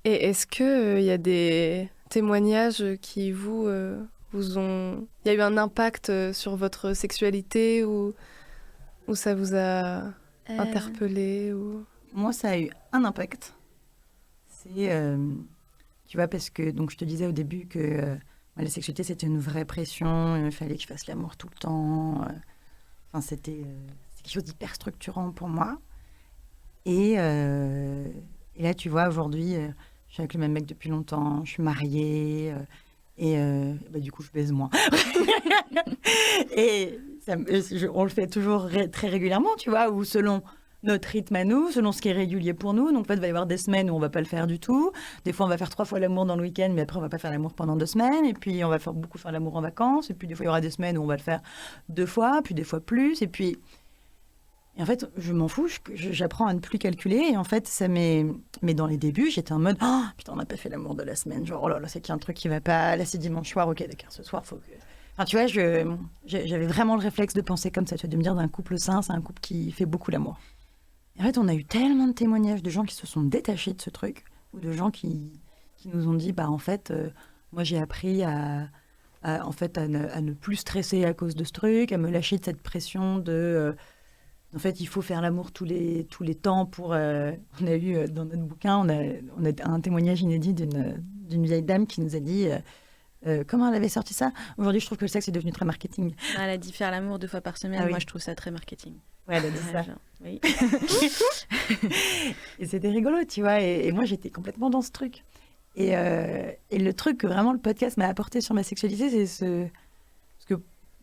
Et est-ce qu'il y a des témoignages qui vous ont... Il y a eu un impact sur votre sexualité ou ça vous a interpellé ou... Moi, ça a eu un impact. C'est, tu vois, parce que donc, je te disais au début que la sexualité, c'était une vraie pression. Il fallait que je fasse l'amour tout le temps. Enfin, c'était quelque chose d'hyper structurant pour moi. Et là, tu vois, aujourd'hui, je suis avec le même mec depuis longtemps. Je suis mariée. Et du coup, je baise moins. Et on le fait toujours très régulièrement, tu vois, ou selon notre rythme à nous, selon ce qui est régulier pour nous. Donc, en fait, il va y avoir des semaines où on ne va pas le faire du tout. Des fois, on va faire 3 fois l'amour dans le week-end, mais après, on ne va pas faire l'amour pendant 2 semaines. Et puis, on va beaucoup faire l'amour en vacances. Et puis, des fois, il y aura des semaines où on va le faire 2 fois, puis des fois plus. Et puis, en fait, je m'en fous. J'apprends à ne plus calculer. Et en fait, mais dans les débuts, j'étais en mode « Oh, putain, on n'a pas fait l'amour de la semaine. Genre, oh là là, c'est qu'il y a un truc qui ne va pas. Là, c'est dimanche soir. Ok, d'accord, ce soir, il faut que... » Enfin, tu vois, j'avais vraiment le réflexe de penser comme ça, tu vois, de me dire d'un couple sain, c'est un couple qui fait beaucoup l'amour. Et en fait, on a eu tellement de témoignages de gens qui se sont détachés de ce truc, ou de gens qui nous ont dit, bah en fait, moi j'ai appris à ne plus stresser à cause de ce truc, à me lâcher de cette pression de, en fait, il faut faire l'amour tous les temps pour. On a eu dans notre bouquin, on a un témoignage inédit d'une vieille dame qui nous a dit. Comment elle avait sorti ça ? Aujourd'hui, je trouve que le sexe est devenu très marketing. Elle a dit faire l'amour 2 fois par semaine. Ah oui. Moi, je trouve ça très marketing. Ouais, elle a dit ça. Genre, oui. Et c'était rigolo, tu vois. Et moi, j'étais complètement dans ce truc. Et le truc que vraiment le podcast m'a apporté sur ma sexualité, c'est parce que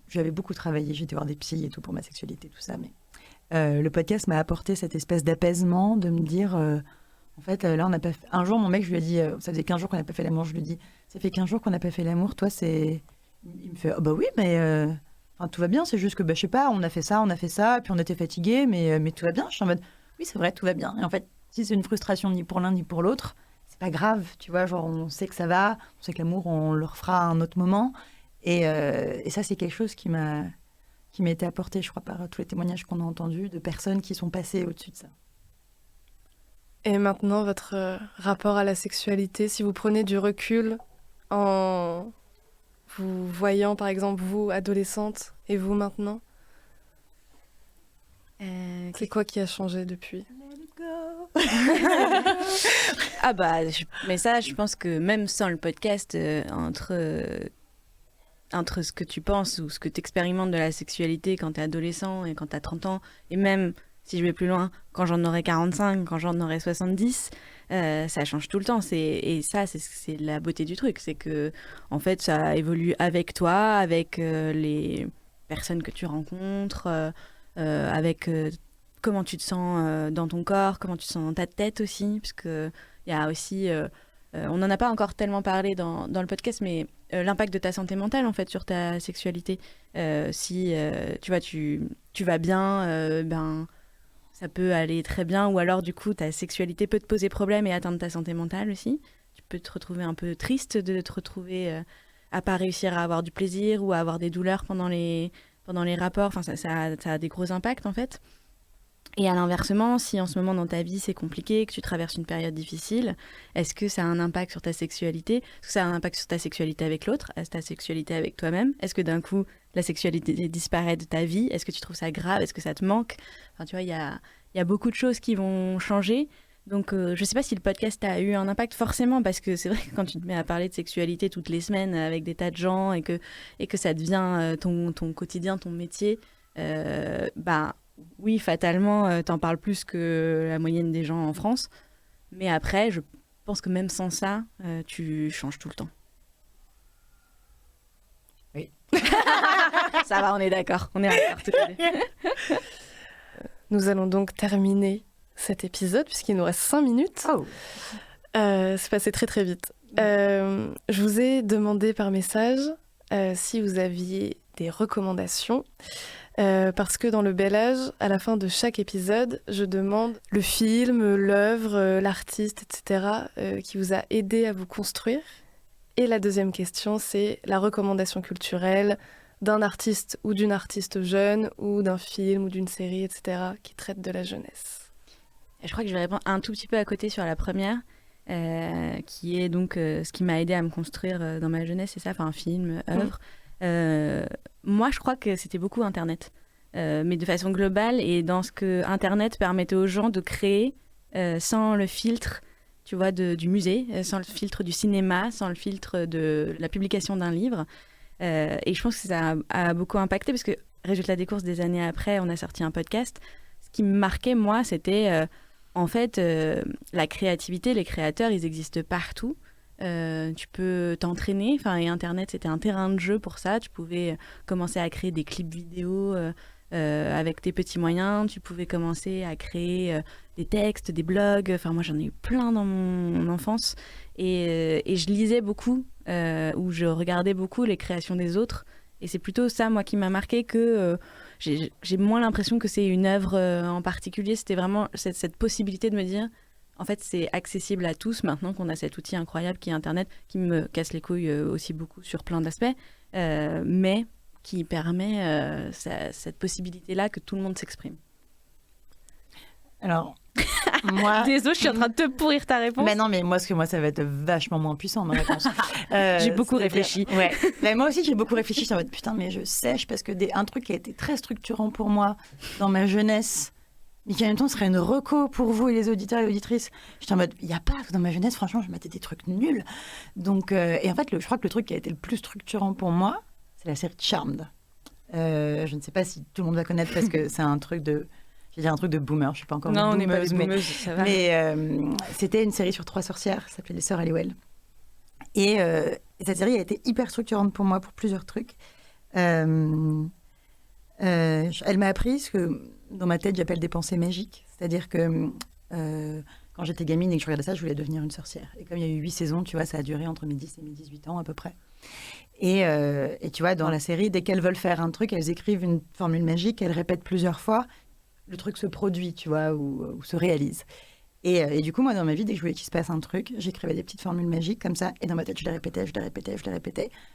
j'avais beaucoup travaillé. J'étais voir des psys et tout pour ma sexualité, tout ça. Mais le podcast m'a apporté cette espèce d'apaisement, de me dire... En fait, là, on n'a pas fait... Un jour, mon mec, je lui ai dit, ça faisait 15 jours qu'on n'a pas fait l'amour, je lui ai dit, ça fait 15 jours qu'on n'a pas fait l'amour, toi, c'est... Il me fait, oh, bah oui, mais tout va bien, c'est juste que, je sais pas, on a fait ça, et puis on était fatigués, mais tout va bien. Je suis en mode, oui, c'est vrai, tout va bien. Et en fait, si c'est une frustration ni pour l'un ni pour l'autre, c'est pas grave, tu vois, genre, on sait que ça va, on sait que l'amour, on le refera à un autre moment. Et ça, c'est quelque chose qui m'a été apporté, je crois, par tous les témoignages qu'on a entendus de personnes qui sont passées au-dessus de ça. Et maintenant, votre rapport à la sexualité, si vous prenez du recul en vous voyant, par exemple, vous, adolescente, et vous maintenant, c'est quoi qui a changé depuis ? Ah bah, mais ça, je pense que même sans le podcast, entre ce que tu penses ou ce que tu expérimentes de la sexualité quand tu es adolescent et quand tu as 30 ans, et même... Si je vais plus loin, quand j'en aurai 45, quand j'en aurai 70, ça change tout le temps. Et ça, c'est la beauté du truc. C'est que, en fait, ça évolue avec toi, avec les personnes que tu rencontres, avec comment tu te sens dans ton corps, comment tu te sens dans ta tête aussi. Parce qu'il y a aussi... on n'en a pas encore tellement parlé dans le podcast, mais l'impact de ta santé mentale, en fait, sur ta sexualité. Si, tu vois, tu vas bien, ça peut aller très bien, ou alors du coup ta sexualité peut te poser problème et atteindre ta santé mentale aussi. Tu peux te retrouver un peu triste de te retrouver à pas réussir à avoir du plaisir ou à avoir des douleurs pendant les rapports. Enfin, ça a des gros impacts en fait. Et à l'inversement, si en ce moment dans ta vie c'est compliqué, que tu traverses une période difficile, est-ce que ça a un impact sur ta sexualité ? Est-ce que ça a un impact sur ta sexualité avec l'autre ? Ta sexualité avec toi-même ? Est-ce que d'un coup la sexualité disparaît de ta vie ? Est-ce que tu trouves ça grave ? Est-ce que ça te manque ? Enfin, tu vois, il y a beaucoup de choses qui vont changer. Donc je sais pas si le podcast a eu un impact forcément, parce que c'est vrai que quand tu te mets à parler de sexualité toutes les semaines avec des tas de gens et que ça devient ton quotidien, ton métier, oui, fatalement, t'en parles plus que la moyenne des gens en France. Mais après, je pense que même sans ça, tu changes tout le temps. Oui. Ça va, on est d'accord. On est d'accord toutes les deux. Nous allons donc terminer cet épisode, puisqu'il nous reste 5 minutes. Oh. C'est passé très très vite. Je vous ai demandé par message si vous aviez des recommandations parce que dans le Bel Âge, à la fin de chaque épisode, je demande le film, l'œuvre, l'artiste, etc., qui vous a aidé à vous construire. Et la deuxième question, c'est la recommandation culturelle d'un artiste ou d'une artiste jeune, ou d'un film ou d'une série, etc., qui traite de la jeunesse. Je crois que je vais répondre un tout petit peu à côté sur la première, qui est donc ce qui m'a aidé à me construire dans ma jeunesse, c'est ça, enfin film, œuvre. Moi, je crois que c'était beaucoup Internet, mais de façon globale, et dans ce que Internet permettait aux gens de créer sans le filtre, tu vois, du musée, sans le filtre du cinéma, sans le filtre de la publication d'un livre. Et je pense que ça a beaucoup impacté, parce que, résultat des courses, des années après, on a sorti un podcast. Ce qui me marquait, moi, c'était en fait la créativité, les créateurs, ils existent partout. Tu peux t'entraîner, et Internet, c'était un terrain de jeu pour ça. Tu pouvais commencer à créer des clips vidéo avec tes petits moyens. Tu pouvais commencer à créer des textes, des blogs. Moi, j'en ai eu plein dans mon enfance. Et je lisais beaucoup, ou je regardais beaucoup les créations des autres. Et c'est plutôt ça, moi, qui m'a marqué, que j'ai moins l'impression que c'est une œuvre en particulier. C'était vraiment cette possibilité de me dire, en fait, c'est accessible à tous maintenant qu'on a cet outil incroyable qui est Internet, qui me casse les couilles aussi beaucoup sur plein d'aspects, mais qui permet cette possibilité-là que tout le monde s'exprime. Alors, moi... Désolée, je suis en train de te pourrir ta réponse. Mais non, mais moi, ça va être vachement moins puissant, ma réponse. J'ai beaucoup réfléchi. Ouais. Mais moi aussi, j'ai beaucoup réfléchi. Ça va être putain, mais je sèche, parce que un truc qui a été très structurant pour moi dans ma jeunesse, mais qui en même temps serait une reco pour vous et les auditeurs et auditrices. J'étais en mode, il n'y a pas, dans ma jeunesse, franchement, je mettais des trucs nuls. Donc, et en fait, je crois que le truc qui a été le plus structurant pour moi, c'est la série Charmed. Je ne sais pas si tout le monde va connaître, parce que c'est un truc de... Je vais dire un truc de boomer, je ne suis pas encore non, boomeuse. on n'est pas des boomeuses, ça va. Mais c'était une série sur 3 sorcières, ça s'appelait Les Sœurs Halliwell. Et cette série a été hyper structurante pour moi pour plusieurs trucs. Elle m'a appris ce que dans ma tête j'appelle des pensées magiques. C'est-à-dire que quand j'étais gamine et que je regardais ça, je voulais devenir une sorcière. Et comme il y a eu 8 saisons, tu vois, ça a duré entre mes 10 et mes 18 ans à peu près. Et tu vois, dans la série, dès qu'elles veulent faire un truc, elles écrivent une formule magique, elles répètent plusieurs fois. Le truc se produit, tu vois, ou se réalise. Et du coup, moi, dans ma vie, dès que je voulais qu'il se passe un truc, j'écrivais des petites formules magiques comme ça, et dans ma tête, je les répétais,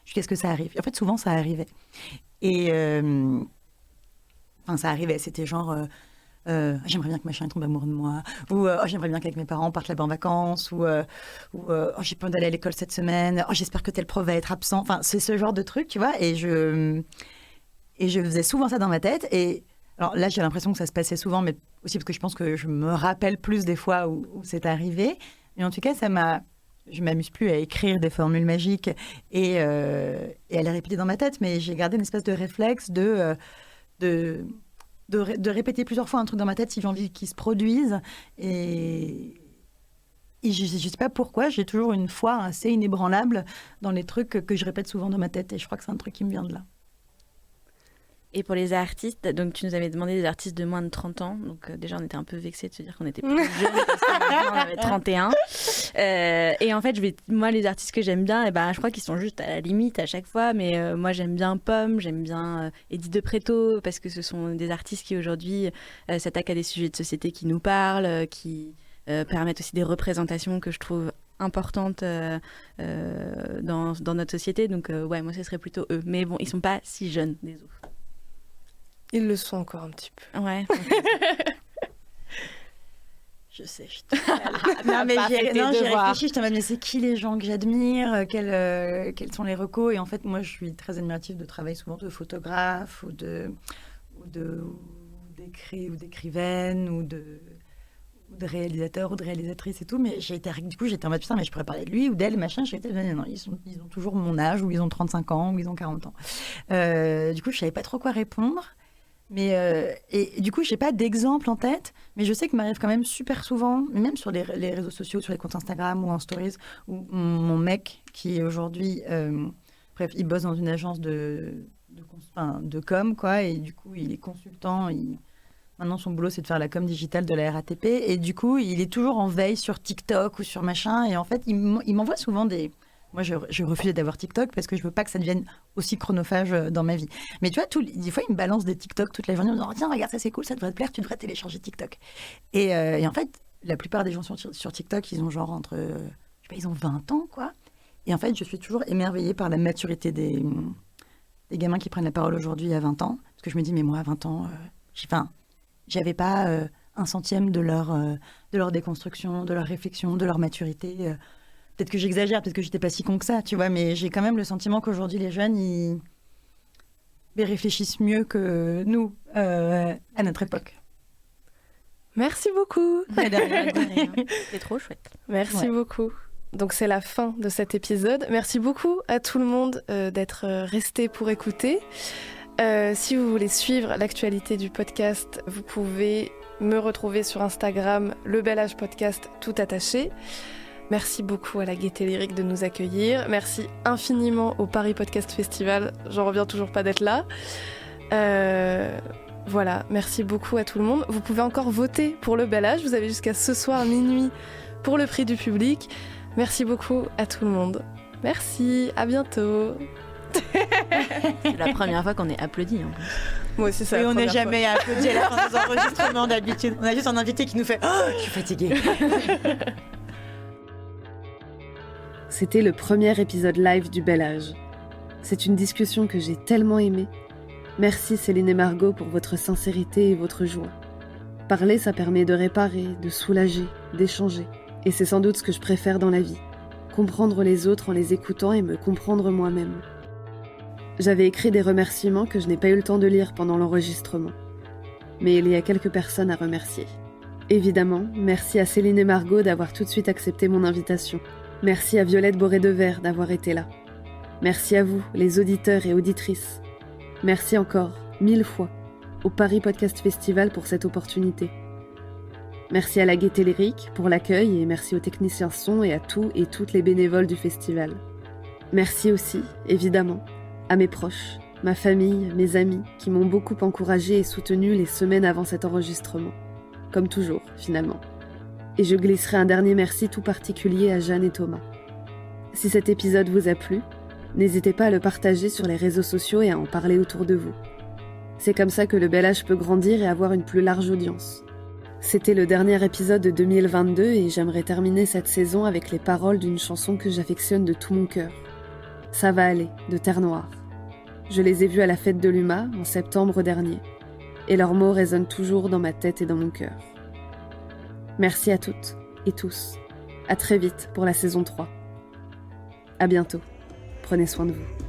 jusqu'à ce que ça arrive. Et en fait, souvent, ça arrivait. Et ça arrivait, c'était genre, j'aimerais bien que machin tombe amoureux de moi, ou j'aimerais bien qu'avec mes parents, on parte là-bas en vacances, ou j'ai peur d'aller à l'école cette semaine, j'espère que tel prof va être absent. Enfin, c'est ce genre de truc, tu vois, et je faisais souvent ça dans ma tête, et alors là, j'ai l'impression que ça se passait souvent, mais aussi parce que je pense que je me rappelle plus des fois où c'est arrivé. Mais en tout cas, je m'amuse plus à écrire des formules magiques et à les répéter dans ma tête, mais j'ai gardé une espèce de réflexe de répéter plusieurs fois un truc dans ma tête si j'ai envie qu'il se produise. Et je ne sais pas pourquoi, j'ai toujours une foi assez inébranlable dans les trucs que je répète souvent dans ma tête. Et je crois que c'est un truc qui me vient de là. Et pour les artistes, donc tu nous avais demandé des artistes de moins de 30 ans. Donc déjà, on était un peu vexés de se dire qu'on était plus jeunes parce que maintenant, on avait 31. Et en fait, moi, les artistes que j'aime bien, je crois qu'ils sont juste à la limite à chaque fois. Mais moi, j'aime bien Pomme, j'aime bien Edith de Pretto, parce que ce sont des artistes qui aujourd'hui s'attaquent à des sujets de société qui nous parlent, qui permettent aussi des représentations que je trouve importantes dans notre société. Donc ouais, moi, ce serait plutôt eux. Mais bon, ils sont pas si jeunes des autres. Ils le sont encore un petit peu. Ouais. Je sais. Non, mais j'ai réfléchi. Je mais c'est qui les gens que j'admire, quels sont les recos. Et en fait, moi, je suis très admirative de travail souvent de photographes ou d'écrivaines ou de réalisateurs ou de réalisatrices et tout. Mais j'étais en mode putain, mais je pourrais parler de lui ou d'elle, machin. Non, ils ont toujours mon âge, ou ils ont 35 ans, ou ils ont 40 ans. Du coup, je savais pas trop quoi répondre. Mais et du coup, je n'ai pas d'exemple en tête, mais je sais qu'il m'arrive quand même super souvent, même sur les réseaux sociaux, sur les comptes Instagram ou en stories, où mon mec, qui est aujourd'hui, bref, il bosse dans une agence de com, quoi, et du coup, il est consultant. Maintenant, son boulot, c'est de faire la com digitale de la RATP, et du coup, il est toujours en veille sur TikTok ou sur machin, et en fait, il m'envoie souvent des Moi, je refusais d'avoir TikTok parce que je veux pas que ça devienne aussi chronophage dans ma vie. Mais tu vois, des fois, ils me balancent des TikTok toute la journée en me disant tiens, regarde, ça c'est cool, ça devrait te plaire, tu devrais télécharger TikTok. Et en fait, la plupart des gens sur TikTok, ils ont genre entre, je sais pas, ils ont 20 ans, quoi. Et en fait, je suis toujours émerveillée par la maturité des gamins qui prennent la parole aujourd'hui à 20 ans. Parce que je me dis, mais moi, à 20 ans, j'avais pas un centième de leur déconstruction, de leur réflexion, de leur maturité. Peut-être que j'exagère, peut-être que j'étais pas si con que ça, tu vois, mais j'ai quand même le sentiment qu'aujourd'hui, les jeunes, ils réfléchissent mieux que nous à notre époque. Merci beaucoup. C'est trop chouette. Merci beaucoup. Donc c'est la fin de cet épisode. Merci beaucoup à tout le monde d'être resté pour écouter. Si vous voulez suivre l'actualité du podcast, vous pouvez me retrouver sur Instagram, Le Bel Âge Podcast, tout attaché. Merci beaucoup à la Gaieté Lyrique de nous accueillir. Merci infiniment au Paris Podcast Festival. J'en reviens toujours pas d'être là. Voilà, merci beaucoup à tout le monde. Vous pouvez encore voter pour Le Bel Âge. Vous avez jusqu'à ce soir minuit pour le prix du public. Merci beaucoup à tout le monde. Merci, à bientôt. C'est la première fois qu'on est applaudi. En plus. Moi aussi, c'est Et la on n'est première jamais applaudi à la fin des enregistrements d'habitude. On a juste un invité qui nous fait oh, je suis fatiguée. C'était le premier épisode live du Bel Âge. C'est une discussion que j'ai tellement aimée. Merci Céline et Margot pour votre sincérité et votre joie. Parler, ça permet de réparer, de soulager, d'échanger. Et c'est sans doute ce que je préfère dans la vie. Comprendre les autres en les écoutant et me comprendre moi-même. J'avais écrit des remerciements que je n'ai pas eu le temps de lire pendant l'enregistrement. Mais il y a quelques personnes à remercier. Évidemment, merci à Céline et Margot d'avoir tout de suite accepté mon invitation. Merci à Violette Boré-Devers d'avoir été là. Merci à vous, les auditeurs et auditrices. Merci encore, 1000 fois, au Paris Podcast Festival pour cette opportunité. Merci à la Gaieté Lyrique pour l'accueil et merci aux techniciens son et à tous et toutes les bénévoles du festival. Merci aussi, évidemment, à mes proches, ma famille, mes amis qui m'ont beaucoup encouragée et soutenue les semaines avant cet enregistrement. Comme toujours, finalement. Et je glisserai un dernier merci tout particulier à Jeanne et Thomas. Si cet épisode vous a plu, n'hésitez pas à le partager sur les réseaux sociaux et à en parler autour de vous. C'est comme ça que le Bel Âge peut grandir et avoir une plus large audience. C'était le dernier épisode de 2022 et j'aimerais terminer cette saison avec les paroles d'une chanson que j'affectionne de tout mon cœur. Ça va aller, de Terre Noire. Je les ai vus à la fête de l'UMA en septembre dernier. Et leurs mots résonnent toujours dans ma tête et dans mon cœur. Merci à toutes et tous. À très vite pour la saison 3. À bientôt. Prenez soin de vous.